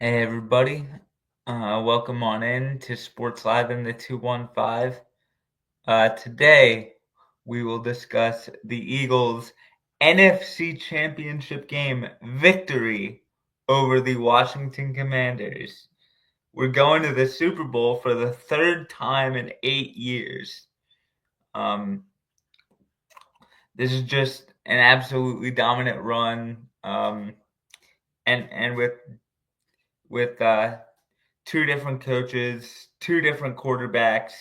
Hey everybody, welcome on in to Sports Live in the 215. Today we will discuss the Eagles' NFC Championship game victory over the Washington Commanders. We're going to the Super Bowl for the third time in 8 years. Um, this is just an absolutely dominant run, and with two different coaches, two different quarterbacks,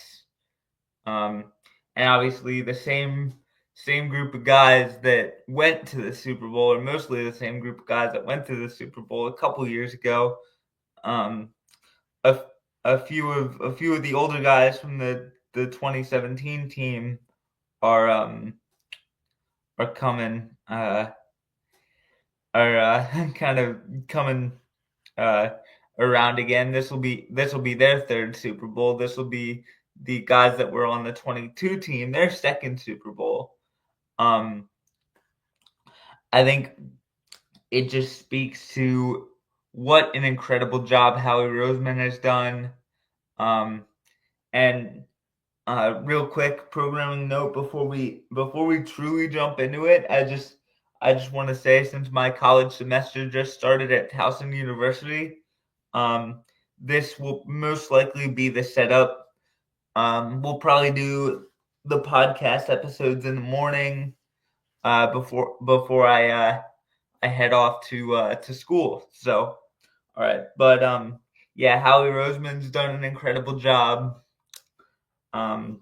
um, and obviously the same group of guys that went to the Super Bowl, or mostly the same group of guys that went to the Super Bowl a couple years ago. Um, a, a few of the older guys from the 2017 team are are coming kind of coming uh, around again. This will be their third Super Bowl. This will be the guys that were on the 22 team, their second Super Bowl. Um, I think it just speaks to what an incredible job Howie Roseman has done. Um, and real quick programming note before we truly jump into it, I just want to say, since my college semester just started at Towson University, um, this will most likely be the setup. We'll probably do the podcast episodes in the morning before I head off to school. So, all right, but yeah, Howie Roseman's done an incredible job. Um,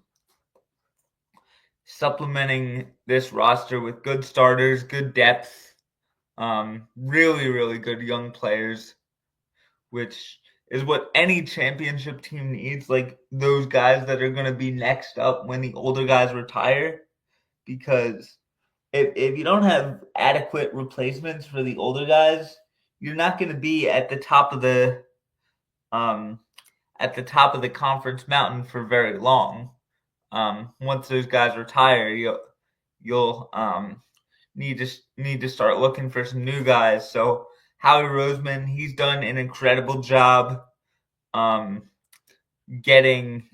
Supplementing this roster with good starters, good depth, really, really good young players, which is what any championship team needs. Like those guys that are going to be next up when the older guys retire. Because if you don't have adequate replacements for the older guys, you're not going to be um, at the top of the conference mountain for very long. Once those guys retire, you'll need to start looking for some new guys. So Howie Roseman, he's done an incredible job um, getting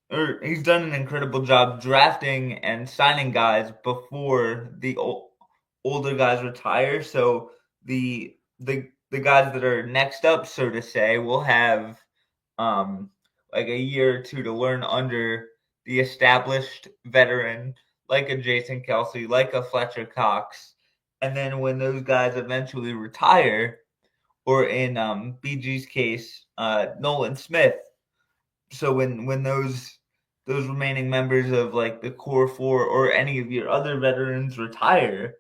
or he's done an incredible job drafting and signing guys before the older guys retire. So the guys that are next up, so to say, will have um, like a year or two to learn under the established veteran, like a Jason Kelsey, like a Fletcher Cox. And then when those guys eventually retire, or in BG's case, Nolan Smith. So when those remaining members of like the core four or any of your other veterans retire,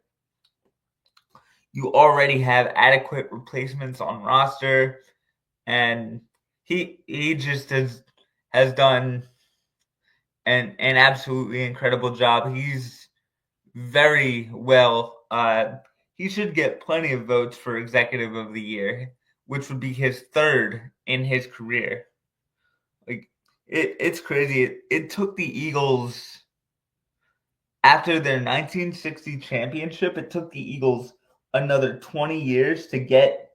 you already have adequate replacements on roster, and he just has done an absolutely incredible job. He's very well. He should get plenty of votes for Executive of the Year, which would be his third in his career. Like it's crazy. It took the Eagles after their 1960 championship. It took the Eagles another 20 years to get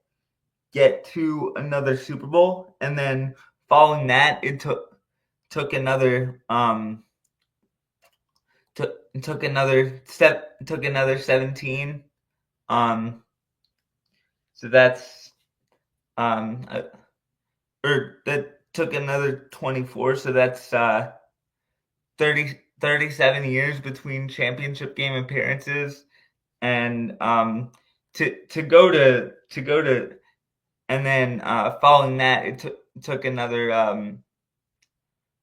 to another Super Bowl, and then following that, it took another took another 17. Um, so that's uh, or that took another 24. So that's 37 years between championship game appearances, and to go to and then following that, it took another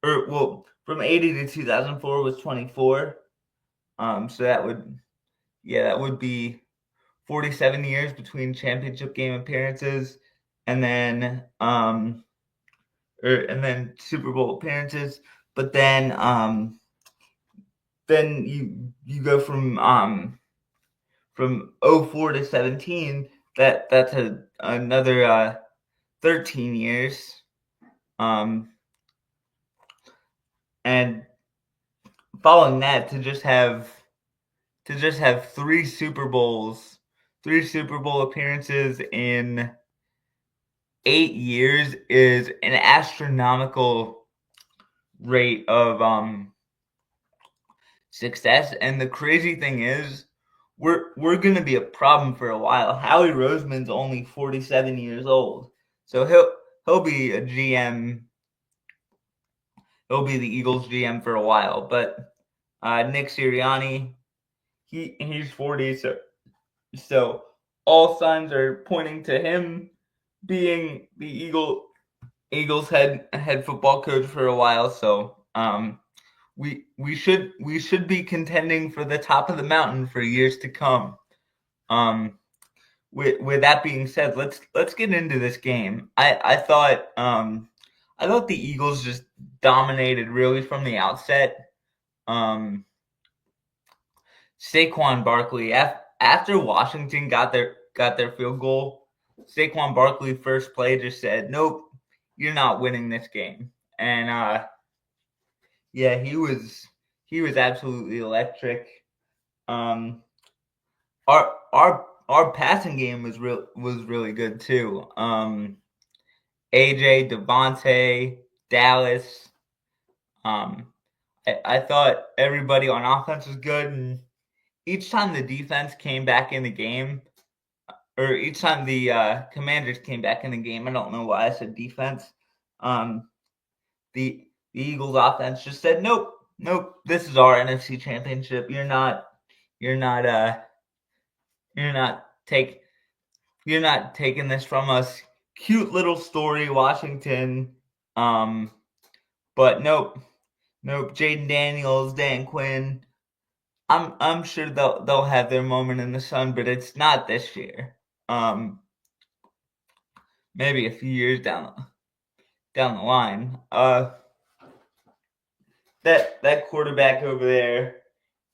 or well, from 80 to 2004 was 24. So that would be 47 years between championship game appearances, and then Super Bowl appearances. But then you go from 04 to 17. That's another 13 years. Um, and following that, to just have three Super Bowls Super Bowl appearances in 8 years is an astronomical rate of success. And the crazy thing is, we're gonna be a problem for a while. Howie Roseman's only 47 years old, so he'll be a GM. He'll be the Eagles GM for a while. But Nick Sirianni, he's 40, so all signs are pointing to him being the Eagles head football coach for a while. So we should be contending for the top of the mountain for years to come. With that being said, let's get into this game. I thought the Eagles just dominated really from the outset. Saquon Barkley, after Washington got their field goal, Saquon Barkley first play just said, "Nope, you're not winning this game." And yeah, he was absolutely electric. Our passing game was really good too. AJ, Devontae, Dallas. I thought everybody on offense was good, and each time the defense came back in the game, or each time the Commanders came back in the game, I don't know why I said defense. The Eagles offense just said, "Nope, this is our NFC Championship. You're not taking this from us." Cute little story, Washington. But nope. Jaden Daniels, Dan Quinn. I'm sure they'll have their moment in the sun, but it's not this year. Maybe a few years down the line. That quarterback over there,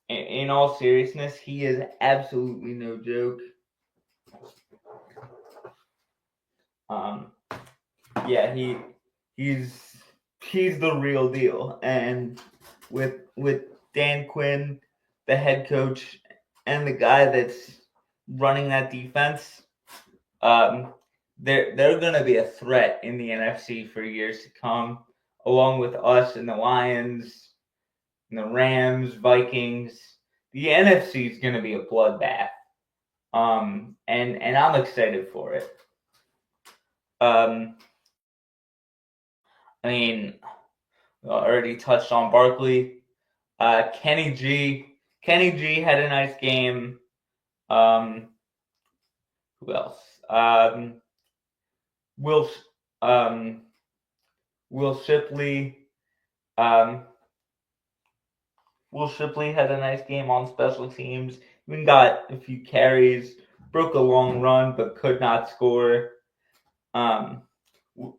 in all seriousness, he is absolutely no joke. Yeah, he's the real deal, and with Dan Quinn, the head coach, and the guy that's running that defense, they're going to be a threat in the NFC for years to come, along with us and the Lions, and the Rams, Vikings. The NFC is going to be a bloodbath, and I'm excited for it. I mean, I already touched on Barkley. Kenny G had a nice game. Who else? Will Shipley. Will Shipley had a nice game on special teams. Even got a few carries, broke a long run, but could not score.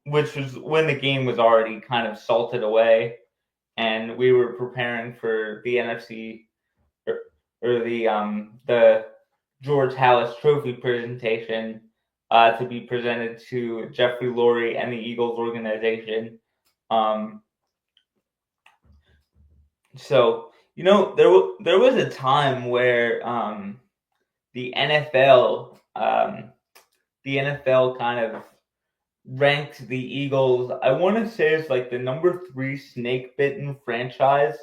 Which was when the game was already kind of salted away, and we were preparing for the NFC or the George Halas Trophy presentation to be presented to Jeffrey Lurie and the Eagles organization. So there was a time where the NFL kind of ranked the Eagles. I want to say it's like the number 3 snake bitten franchise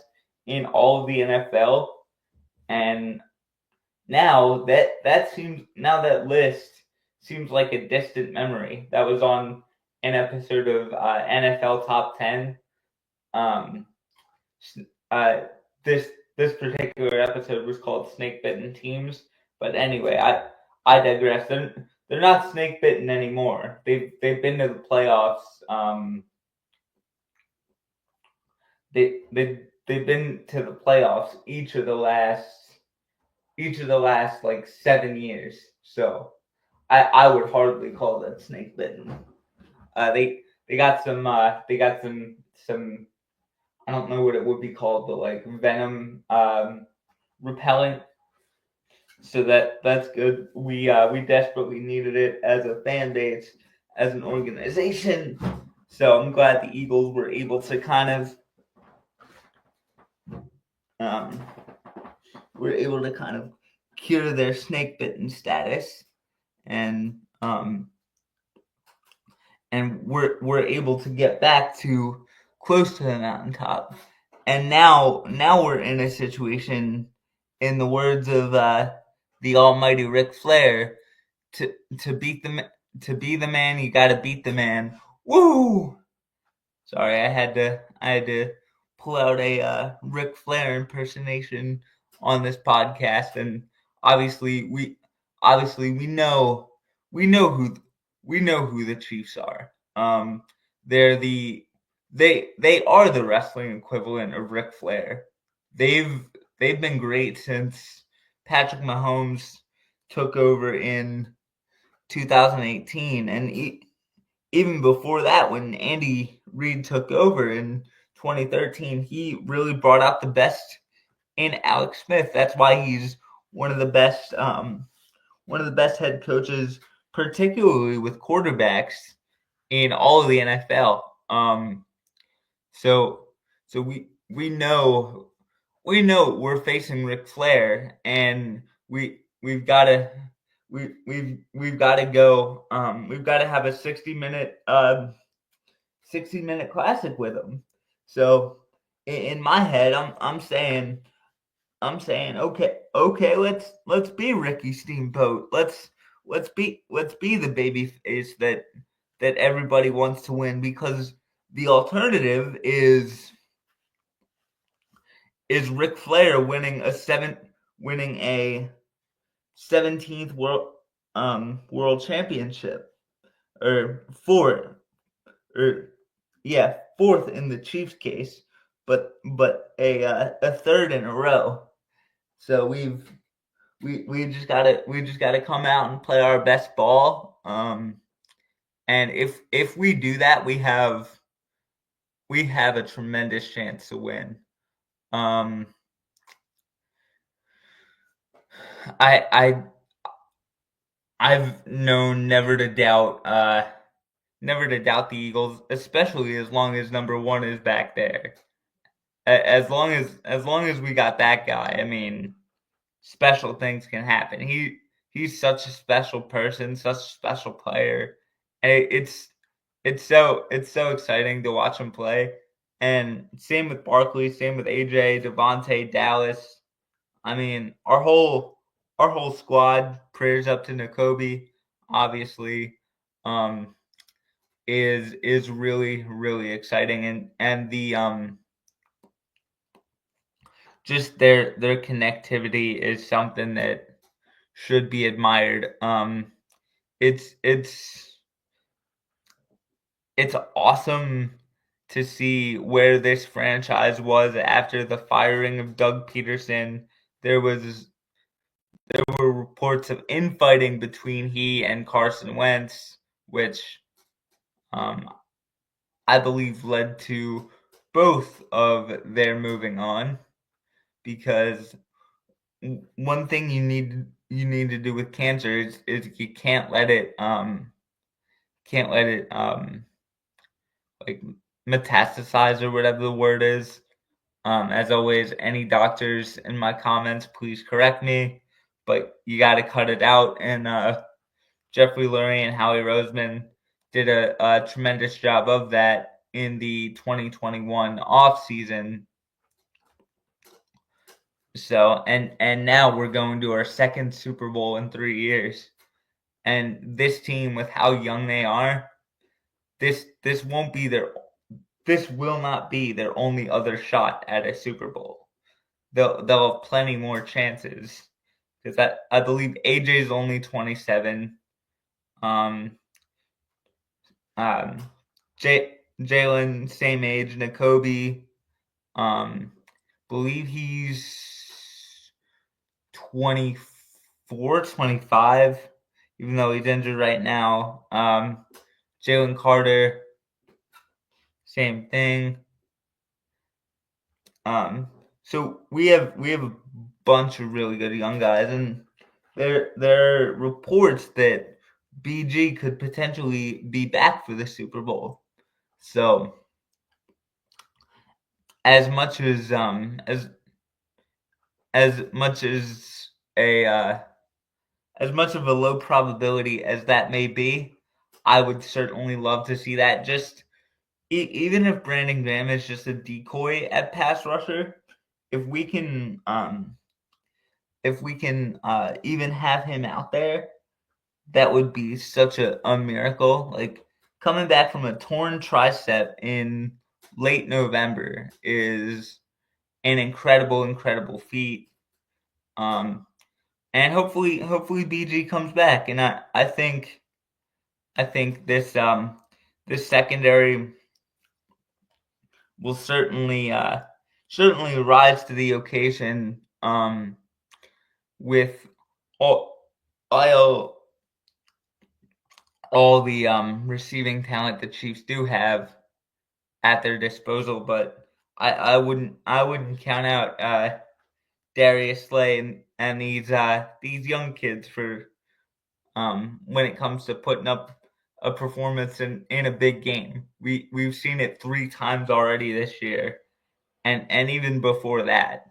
in all of the NFL, and now that list seems like a distant memory. That was on an episode of NFL Top 10. This particular episode was called Snake Bitten Teams. But anyway, I digress. They're not snake bitten anymore. They've been to the playoffs. They've been to the playoffs each of the last like 7 years. So I would hardly call that snake bitten. They got some I don't know what it would be called, but like venom repellent. So that's good. We desperately needed it as a fan base, as an organization. So I'm glad the Eagles were able to kind of cure their snake bitten status, and we're able to get back to close to the mountaintop. And now we're in a situation, in the words of the almighty Ric Flair, to beat to be the man, you got to beat the man. Woo! Sorry, I had to pull out a Ric Flair impersonation on this podcast, and obviously we know who the Chiefs are. They're they are the wrestling equivalent of Ric Flair. They've been great since Patrick Mahomes took over in 2018, and even before that, when Andy Reid took over in 2013, he really brought out the best in Alex Smith. That's why he's one of the best head coaches, particularly with quarterbacks, in all of the NFL. So we know we're facing Ric Flair, and we've got to we've got to go. We've got to have a 60-minute classic with him. So in my head, I'm saying okay, let's be Ricky Steamboat. Let's be the baby face that everybody wants to win, because the alternative is Ric Flair winning a 17th world championship, or fourth in the Chiefs case, but a third in a row. So we just gotta come out and play our best ball. And if we do that, we have a tremendous chance to win. I've known never to doubt the Eagles, especially as long as number one is back there. As long as we got that guy, I mean, special things can happen. He's such a special person, such a special player, and it's so exciting to watch him play. And same with Barkley, same with AJ, Devontae, Dallas. I mean, our whole squad, prayers up to Nakobe, obviously, is really, really exciting, and the just their connectivity is something that should be admired. It's awesome to see where this franchise was after the firing of Doug Peterson. There were reports of infighting between he and Carson Wentz, which I believe led to both of their moving on, because one thing you need to do with cancer is you can't let it like metastasize, or whatever the word is. As always, any doctors in my comments, please correct me, but you got to cut it out. And Jeffrey Lurie and Howie Roseman did a tremendous job of that in the 2021 off season. So and now we're going to our second Super Bowl in 3 years, and this team, with how young they are, this will not be their only other shot at a Super Bowl. They'll have plenty more chances, because I believe AJ's only 27. Jalen, same age. Nakobe, believe he's 24, 25, even though he's injured right now. Jalen Carter, same thing. So we have a bunch of really good young guys, and there are reports that BG could potentially be back for the Super Bowl. So as much as a as much of a low probability as that may be, I would certainly love to see that. Just even if Brandon Graham is just a decoy at pass rusher, if we can even have him out there, that would be such a miracle. Like coming back from a torn tricep in late November is an incredible feat. And hopefully BG comes back, and I think this secondary will certainly rise to the occasion, with all all, all the receiving talent the Chiefs do have at their disposal. But I wouldn't count out Darius Slay and these young kids for when it comes to putting up a performance in a big game. We've seen it 3 times already this year, and even before that,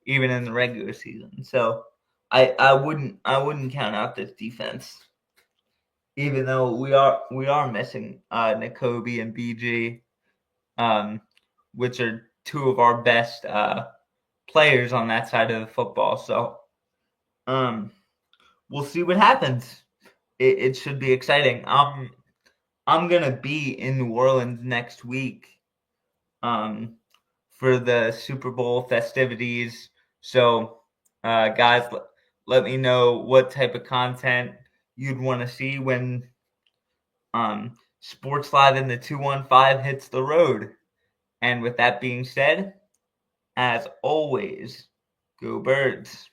even in the regular season. So I wouldn't count out this defense, even though we are missing Nakobe and BG, which are two of our best players on that side of the football. So we'll see what happens. It should be exciting. I'm gonna be in New Orleans next week for the Super Bowl festivities. So, guys, let me know what type of content you'd want to see when Sports Live in the 215 hits the road. And with that being said, as always, go Birds.